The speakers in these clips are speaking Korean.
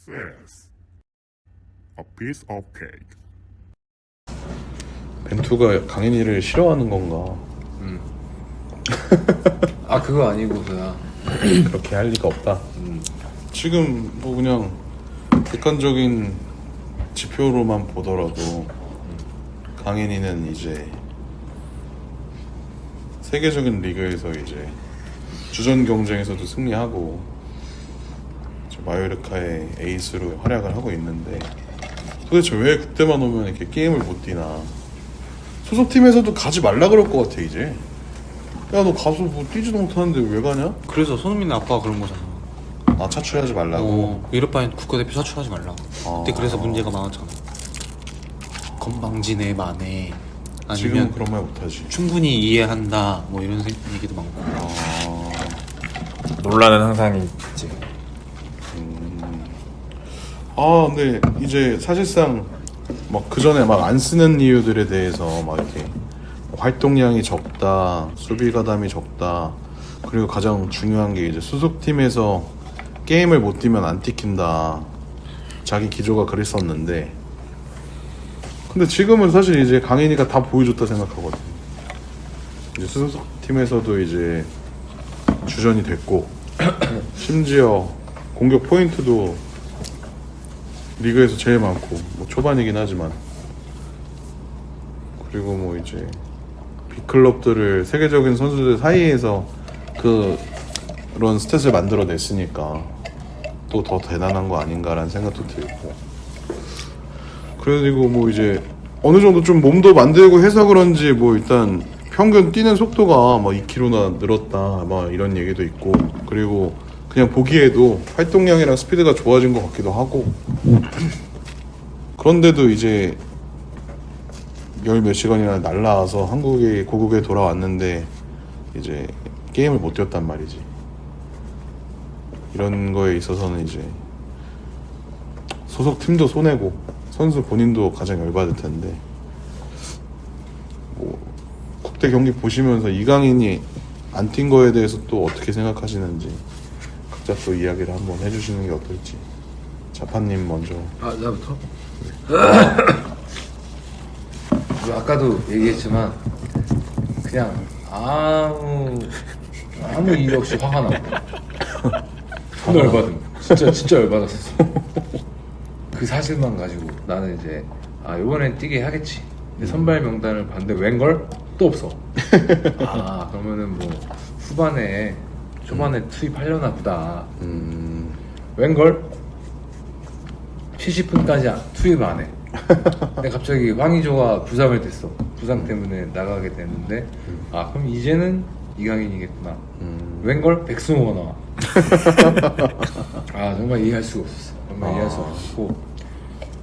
This a piece of cake. 벤투가 강인이를 싫어하는 건가? 아 그거 아니고서야. 그렇게 할 리가 없다. 지금 뭐 그냥 객관적인 지표로만 보더라도 강인이는 이제 세계적인 리그에서 이제 주전 경쟁에서도 승리하고 이제 마요르카의 에이스로 활약을 하고 있는데 도대체 왜 그때만 오면 이렇게 게임을 못 뛰나? 소속팀에서도 가지 말라 그럴 것 같아 이제. 야 너 가서 뭐 뛰지도 못하는데 왜 가냐? 그래서 손흥민 아빠가 그런 거잖아. 아 차출하지 말라고. 이럴 바엔 국가대표 차출하지 말라. 그때 그래서 문제가 많았잖아. 건방지네 마네. 지금은 아니면 그런 말 못하지. 충분히 이해한다. 뭐 이런 얘기도 많고. 논란은 항상 있지. 아 근데 이제 사실상 막 그 전에 막 안 쓰는 이유들에 대해서 막 이렇게 활동량이 적다, 수비 가담이 적다, 그리고 가장 중요한 게 이제 소속팀에서 게임을 못 뛰면 안 뛰킨다. 자기 기조가 그랬었는데, 근데 지금은 사실 이제 강인이가 다 보여줬다 생각하거든. 이제 소속팀에서도 이제 주전이 됐고, 심지어 공격 포인트도 리그에서 제일 많고, 뭐 초반이긴 하지만, 그리고 뭐 이제 빅클럽들을 세계적인 선수들 사이에서 그런 스탯을 만들어냈으니까 또 더 대단한 거 아닌가라는 생각도 들고, 그리고 뭐 이제 어느 정도 좀 몸도 만들고 해서 그런지 뭐 일단 평균 뛰는 속도가 막 2km나 늘었다 막 이런 얘기도 있고, 그리고 그냥 보기에도 활동량이랑 스피드가 좋아진 것 같기도 하고, 그런데도 이제 열 몇 시간이나 날라와서 한국에 고국에 돌아왔는데 이제 게임을 못 뛰었단 말이지. 이런 거에 있어서는 이제 소속팀도 손해고 선수 본인도 가장 열받을 텐데, 뭐 국대 경기 보시면서 이강인이 안 뛴 거에 대해서 또 어떻게 생각하시는지 각자 또 이야기를 한번 해주시는 게 어떨지. 자파님 먼저. 아 나부터? 아까도 얘기했지만 그냥 아무 이유 없이 화가 나고 존나 열받음. 진짜 열받았었어. 그 사실만 가지고 나는 이제 이번엔 뛰게 하겠지. 근데 선발 명단을 봤는데 웬걸? 또 없어. 그러면은 뭐 초반에 투입하려나 보다. 웬걸? 70분까지 투입 안 해. 근데 갑자기 황의조가 부상을 됐어. 부상 때문에 나가게 됐는데 그럼 이제는 이강인이겠구나. 웬걸? 백승호가 나와. 정말 이해할 수가 없었어. 정말 이해할 수가 없었고,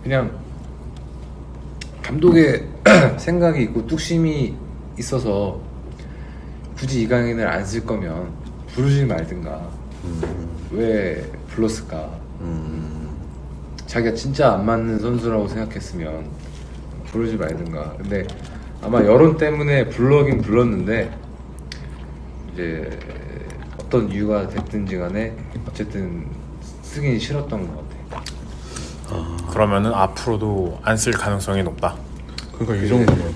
그냥 감독의 생각이 있고 뚝심이 있어서 굳이 이강인을 안 쓸 거면 부르지 말든가. 왜 불렀을까? 자기가 진짜 안 맞는 선수라고 생각했으면 부르지 말든가. 근데 아마 여론 때문에 불러긴 불렀는데 이제 어떤 이유가 됐든지 간에 어쨌든 쓰긴 싫었던 것 같아. 그러면은 앞으로도 안 쓸 가능성이 높다. 그러니까 이 정도면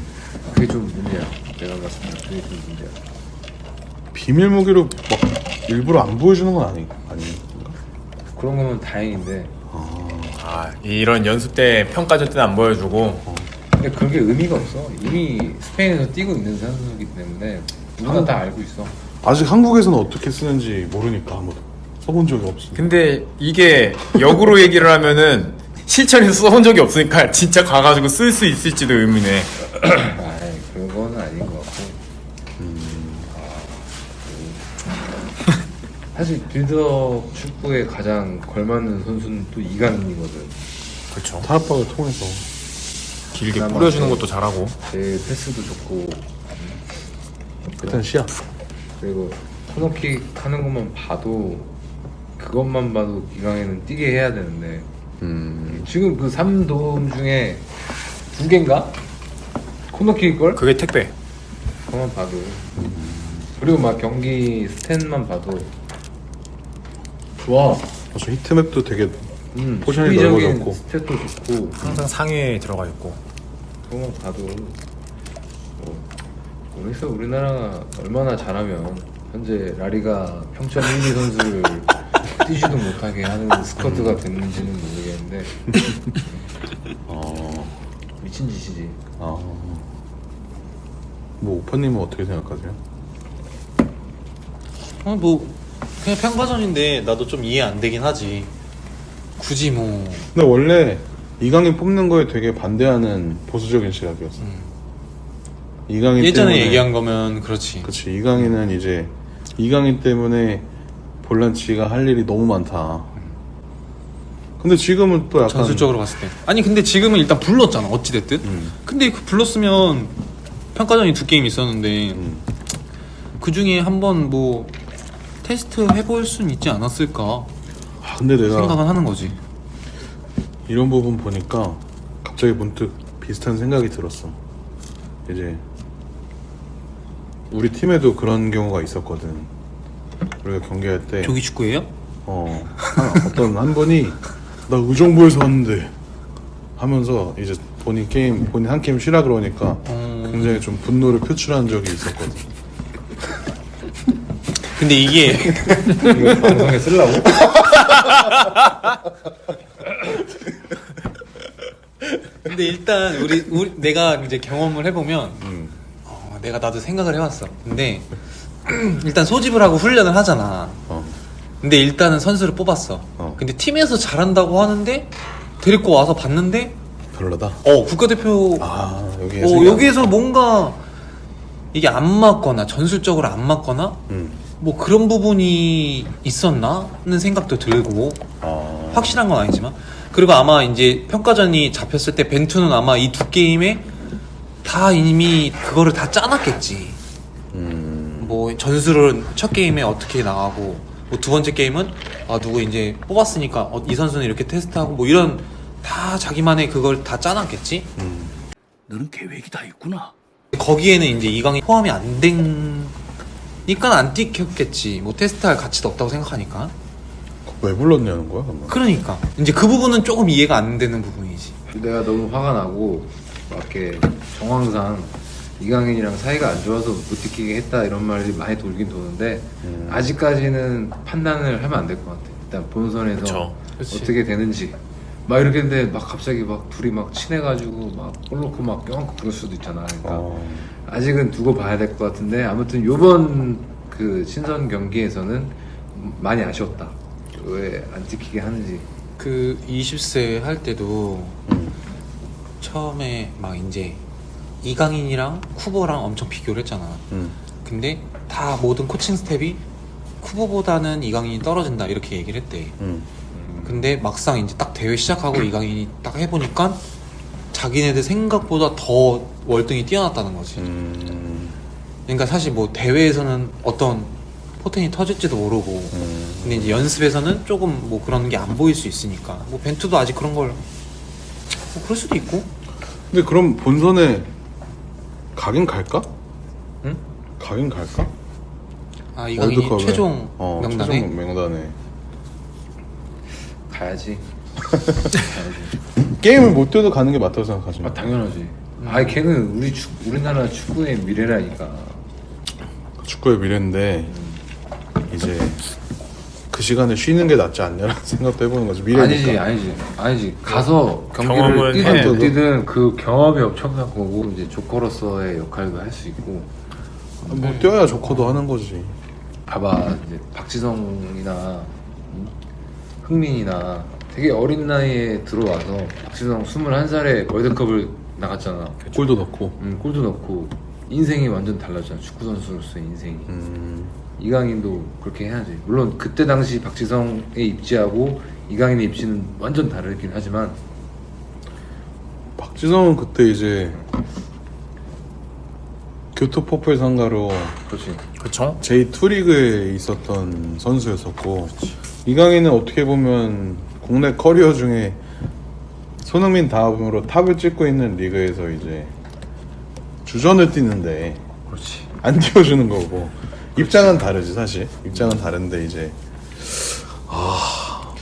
그게 좀 문제야. 내가 봤을 때 그게 좀 문제야. 비밀 무기로 막 일부러 안 보여주는 건 아닌가? 그런 거면 다행인데 이런 연습 때 평가전 때는 안 보여주고. 근데 그게 의미가 없어. 이미 스페인에서 뛰고 있는 선수이기 때문에 누구나 다 알고 있어. 아직 한국에서는 어떻게 쓰는지 모르니까 아무도 써본 적이 없어. 근데 이게 역으로 얘기를 하면은 실전에서 써본 적이 없으니까 진짜 가가지고 쓸 수 있을지도 의문이네. 그건 아닌 것 같고. 사실 빌드업 축구에 가장 걸맞는 선수는 또 이강인이거든. 그렇죠. 타협박을 통해서 길게 뿌려주는 것도 잘하고. 제일 패스도 좋고, 일단 시야. 그리고 코너킥 하는 것만 봐도 그것만 봐도 이강인은 뛰게 해야 되는데 지금 그 3도움 중에 2개인가? 코너킥일걸? 그게 택배. 그것만 봐도 그리고 막 경기 스탯만 봐도 좋아. 저 히트맵도 되게 포션이 수비적인 넓어졌고. 스탯도 좋고 항상 상위에 들어가 있고. 그거만 봐도 모르겠어. 우리나라가 얼마나 잘하면 현재 라리가 평점 1, 2 선수를 뛰지도 못하게 하는 스쿼드가 됐는지는 모르겠는데 미친 짓이지. 뭐 오빠님은 어떻게 생각하세요? 뭐 그냥 평가전인데 나도 좀 이해 안 되긴 하지. 굳이 뭐 근데 원래 이강인 뽑는 거에 되게 반대하는 보수적인 시각이었어. 이강인 예전에 때문에, 얘기한 거면 그렇지. 그치, 이강인은 이제 이강인 때문에 볼란치가 할 일이 너무 많다. 근데 지금은 또 약간 전술적으로 봤을 때. 아니 근데 지금은 일단 불렀잖아. 어찌 됐든. 근데 그 불렀으면 평가전이 2게임 있었는데 그 중에 한번 뭐 테스트 해볼 수는 있지 않았을까 근데 내가 생각은 하는 거지. 이런 부분 보니까 갑자기 문득 비슷한 생각이 들었어. 이제 우리 팀에도 그런 경우가 있었거든. 우리가 경기할 때 조기 축구예요? 어떤 한 분이 나 의정부에서 왔는데 하면서 이제 본인 한 게임 쉬라 그러니까 굉장히 좀 분노를 표출한 적이 있었거든. 근데 이게 이거 방송에 쓰려고? 근데 일단 우리 내가 이제 경험을 해보면 내가 나도 생각을 해봤어. 근데 일단 소집을 하고 훈련을 하잖아. 근데 일단은 선수를 뽑았어. 근데 팀에서 잘한다고 하는데 데리고 와서 봤는데 별로다. 국가대표 여기에서 뭔가 이게 안 맞거나 전술적으로 안 맞거나 뭐 그런 부분이 있었나는 생각도 들고 확실한 건 아니지만 그리고 아마 이제 평가전이 잡혔을 때 벤투는 아마 이 2게임에 다 이미 그거를 다 짜놨겠지. 뭐 전술을 첫 게임에 어떻게 나가고 뭐 2번째 게임은 누구 이제 뽑았으니까 이 선수는 이렇게 테스트하고 뭐 이런 다 자기만의 그걸 다 짜놨겠지. 너는 계획이 다 있구나. 거기에는 이제 이강이 포함이 안 되니까 안 뛰겠지. 뭐 테스트할 가치도 없다고 생각하니까. 왜 불렀냐는 거야? 그러면? 그러니까 이제 그 부분은 조금 이해가 안 되는 부분이지. 내가 너무 화가 나고 막 이렇게 정황상 이강인이랑 사이가 안 좋아서 못 뛰게 했다 이런 말이 많이 돌긴 도는데 아직까지는 판단을 하면 안 될 것 같아. 일단 본선에서 그쵸. 어떻게 되는지 막 이렇게 했는데 막 갑자기 막 둘이 막 친해가지고 막 골 넣고 막 껴안고 그럴 수도 있잖아. 그러니까 아직은 두고 봐야 될 것 같은데 아무튼 요번 그 신선 경기에서는 많이 아쉬웠다. 왜 안 찍히게 하는지. 그 20세 할 때도 처음에 막 이제 이강인이랑 쿠보랑 엄청 비교를 했잖아. 근데 다 모든 코칭 스텝이 쿠보보다는 이강인이 떨어진다 이렇게 얘기를 했대. 근데 막상 이제 딱 대회 시작하고 이강인이 딱 해보니까 자기네들 생각보다 더 월등히 뛰어났다는 거지. 그러니까 사실 뭐 대회에서는 어떤 포텐이 터질지도 모르고 근데 이제 연습에서는 조금 뭐 그런 게 안 보일 수 있으니까 뭐 벤투도 아직 그런 걸 뭐 그럴 수도 있고. 근데 그럼 본선에 가긴 갈까? 응? 가긴 갈까? 이강인이 월드컵에. 최종 명단에? 최종 명단에 가야지. 게임을 못 뛰어도 가는 게 맞다고 생각하지. 당연하지. 걔는 우리나라 축구의 미래라니까. 축구의 미래인데 이제 그 시간에 쉬는 게 낫지 않냐라는 생각도 해보는 거지. 미래니까. 아니지. 가서 경기를 경험을 뛰든 해. 못 뛰든 그 경험이 엄청난 거고 이제 조커로서의 역할도 할 수 있고. 뭐 뛰어야 조커도 하는 거지. 봐봐 이제 박지성이나 흥민이나 되게 어린 나이에 들어와서 박지성 21살에 월드컵을 나갔잖아. 골도 넣고. 골도 넣고 인생이 완전 달라졌잖아. 축구 선수로서의 인생이. 이강인도 그렇게 해야지. 물론 그때 당시 박지성의 입지하고 이강인의 입지는 완전 다르긴 하지만 박지성은 그때 이제 교토 퍼플 상가로 그렇지. 그쵸? J2 리그에 있었던 선수였었고 이강인은 어떻게 보면 국내 커리어 중에 손흥민 다음으로 탑을 찍고 있는 리그에서 이제 주전을 뛰는데 그렇지. 안 띄워주는 거고 입장은 다르지 사실. 입장은 다른데 이제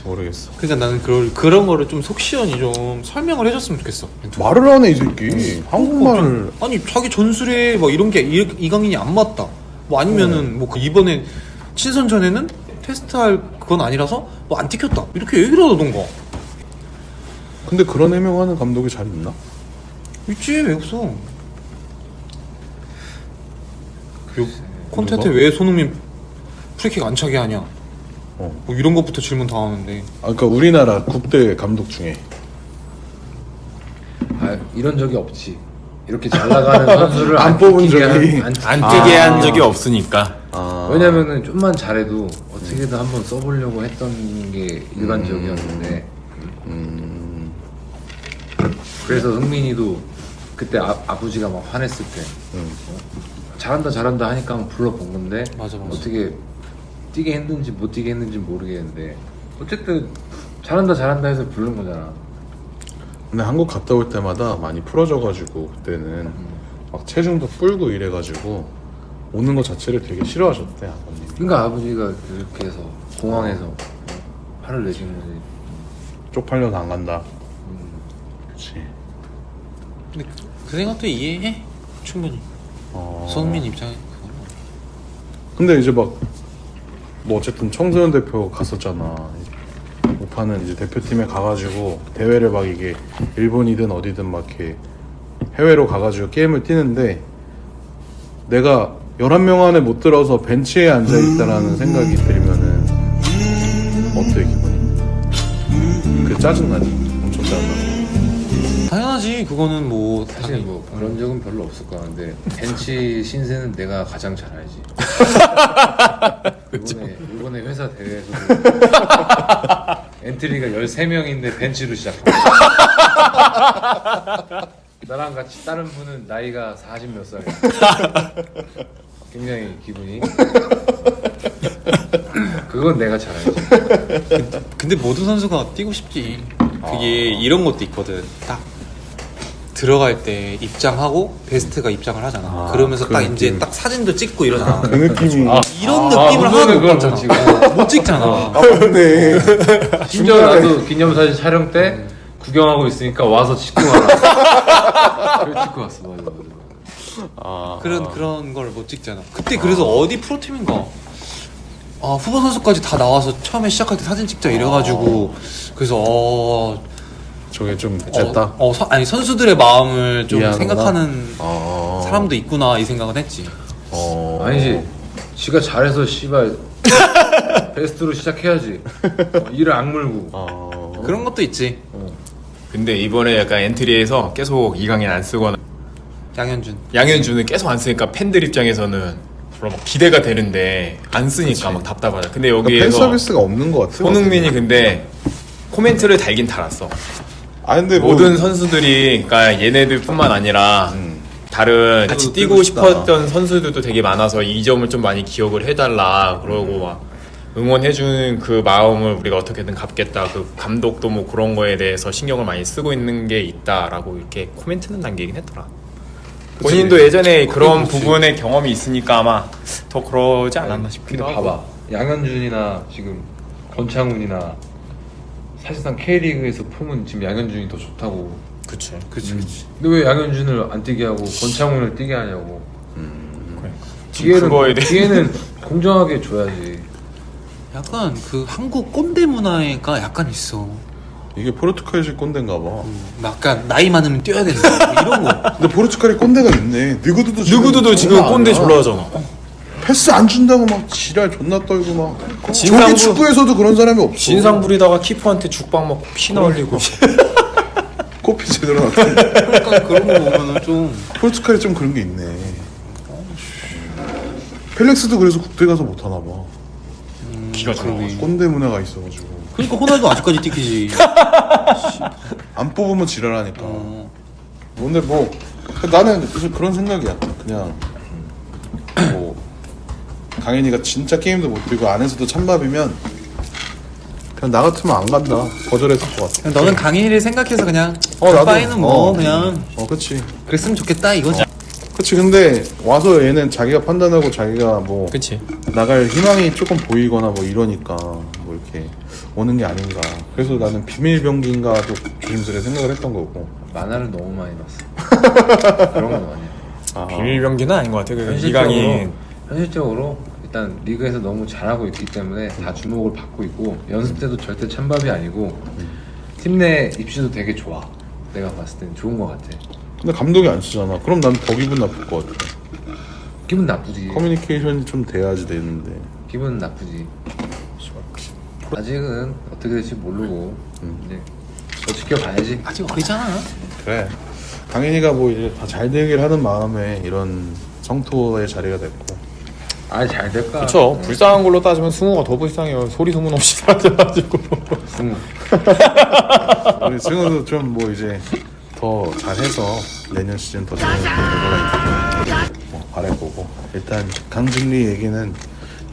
모르겠어. 그러니까 나는 그런 거를 좀 속 시원히 좀 설명을 해줬으면 좋겠어. 말을 하네 이 새끼. 한국말을. 아니 자기 전술에 뭐 이런 게 이강인이 안 맞다. 뭐 아니면은 뭐 이번에 친선전에는 테스트할 그건 아니라서 뭐 안 찍혔다. 이렇게 얘기를 하던가. 근데 그런 해명하는 감독이 잘 있나? 있지 왜 없어? 콘텐츠에 왜 손흥민 프리킥 안 차게 하냐? 뭐 이런 것부터 질문 다 하는데. 아 그러니까 우리나라 국대 감독 중에. 아, 이런 적이 없지. 이렇게 잘 나가는 선수를 안 뽑은 뛰게 적이. 안 안 뛰게 한 적이 없으니까. 왜냐면은 좀만 잘해도 어떻게든 한번 써보려고 했던 게 일반적이었는데 그래서 흥민이도 그때 아버지가 막 화냈을 때 잘한다 하니까 한번 불러본 건데 맞아. 어떻게 뛰게 했는지 못 뛰게 했는지 모르겠는데 어쨌든 잘한다 해서 부른 거잖아. 근데 한국 갔다 올 때마다 많이 풀어져가지고 그때는 막 체중도 불고 이래가지고 오는 거 자체를 되게 싫어하셨대 아버님. 그러니까 아버지가 그렇게 해서 공항에서 화를 내신 거지. 쪽팔려서 안 간다. 그렇지. 근데 그 생각도 이해해. 충분히. 손흥민 입장에. 근데 이제 막 뭐 어쨌든 청소년 대표 갔었잖아. 오빠는 이제 대표팀에 가가지고 대회를 막 이게 일본이든 어디든 막 이렇게 해외로 가가지고 게임을 뛰는데 내가 11명 안에 못 들어서 벤치에 앉아있다라는 생각이 들면은 어때 기분이? 그 짜증나지? 엄청 짜증나고. 당연하지. 그거는 뭐 사실 뭐 그런 적은 별로 없을 거야. 근데 벤치 신세는 내가 가장 잘 알지. 이번에 회사 대회에서도 엔트리가 13명인데 벤치로 시작하고 나랑 같이 다른 분은 나이가 40 몇 살이야. 굉장히 기분이 그건 내가 잘 알지. 근데 모든 선수가 뛰고 싶지. 그게 이런 것도 있거든. 딱 들어갈 때 입장하고 베스트가 입장을 하잖아. 그러면서 그 딱 느낌. 이제 딱 사진도 찍고 이러잖아. 그 느낌이 이런 느낌을 하나도 못 봤잖아. 못 찍잖아. 맞네. 심지어 나도 기념사진 촬영 때 구경하고 있으니까 와서 찍고 와라. 그래 찍고 왔어. 맞아. 그런 걸 못 찍잖아. 그때 그래서 어디 프로팀인가 후보 선수까지 다 나와서 처음에 시작할 때 사진 찍자 이래가지고 그래서 저게 좀 됐다. 아니 선수들의 마음을 좀 이해하는구나. 생각하는 사람도 있구나 이 생각은 했지. 아니지. 지가 잘해서 씨발 베스트로 시작해야지. 이를 악물고. 그런 것도 있지. 근데 이번에 약간 엔트리에서 계속 이강인 안 쓰거나 양현준은 계속 안 쓰니까 팬들 입장에서는 별로 막 기대가 되는데 안 쓰니까 막 답답하다. 근데 그러니까 팬 여기에서 서비스가 없는 것 같아. 손흥민이 근데 코멘트를 달긴 달았어. 근데 모든 선수들이 그러니까 얘네들뿐만 아니라 다른 같이 뛰고 싶었던 선수들도 되게 많아서 이 점을 좀 많이 기억을 해달라 그러고 막 응원해주는 그 마음을 우리가 어떻게든 갚겠다. 그 감독도 뭐 그런 거에 대해서 신경을 많이 쓰고 있는 게 있다라고 이렇게 코멘트는 남기긴 했더라. 본인도 예전에 그런 부분의 경험이 있으니까 아마 더 그러지 않았나 싶기도 근데 하고. 봐봐. 양현준이나 지금 권창훈이나 사실상 K리그에서 폼은 지금 양현준이 더 좋다고. 그치. 근데 왜 양현준을 안 뛰게 하고 권창훈을 뛰게 하냐고. 그거에 대해 기회는 공정하게 줘야지. 약간 그 한국 꼰대 문화가 약간 있어. 이게 포르투갈식 꼰대인가 봐. 약간 나이 많으면 뛰어야 된다 뭐 이런 거. 근데 포르투갈이 꼰대가 있네. 느구드도 지금 장난 꼰대 아니야. 졸라 하잖아. 패스 안 준다고 막 지랄 존나 떨고 막. 진상부- 저기 축구에서도 그런 사람이 없어. 진상 부리다가 키퍼한테 죽방 먹고 피나 흘리고. 코피 제대로 났다. 그러니까 그런 거 보면은 좀 포르투갈이 좀 그런 게 있네. 펠렉스도 그래서 국대 가서 못 하나 봐. 기가 잘 나와. 꼰대 문화가 있어가지고 그러니까 호날두 아직까지 뛰기지. 안 뽑으면 지랄하니까. 근데 뭐 나는 그래서 그런 생각이야. 그냥 뭐 강현이가 진짜 게임도 못 뛰고 안에서도 찬밥이면 그냥 나 같으면 안 간다. 거절했을 것 같아. 너는 강인이를 생각해서 그냥 나도. 빠이는 뭐 그냥 그치. 그랬으면 좋겠다 이거지. 그치. 근데 와서 얘는 자기가 판단하고 자기가 뭐 그치. 나갈 희망이 조금 보이거나 뭐 이러니까 뭐 이렇게 오는 게 아닌가. 그래서 나는 비밀병기인가도 조심스레 생각을 했던 거고. 만화를 너무 많이 봤어. 그런 건 아니야. 비밀병기는 아닌 것 같아. 그 현실적으로, 이강인 현실적으로 일단 리그에서 너무 잘하고 있기 때문에 다 주목을 받고 있고 연습 때도 절대 찬밥이 아니고 팀 내 입시도 되게 좋아. 내가 봤을 땐 좋은 것 같아. 근데 감독이 안 쓰잖아. 그럼 난 더 기분 나쁠 것 같아. 기분 나쁘지. 커뮤니케이션이 좀 돼야지 되는데. 기분 나쁘지. 아직은 어떻게 될지 모르고 이제 더 지켜봐야지. 아직 어리잖아. 그래. 강인이가 뭐 이제 다 잘 되길 하는 마음에 이런 성토의 자리가 됐고. 아 잘 될까? 그쵸. 불쌍한 걸로 따지면 승우가 더 불쌍해요. 소리 소문 없이 사라져가지고. 승우. 우리 승우도 좀 뭐 이제 더 잘해서 내년 시즌 더 좋은 결과가 있기를 뭐 바라보고 일단 강진리 얘기는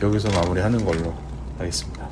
여기서 마무리하는 걸로 하겠습니다.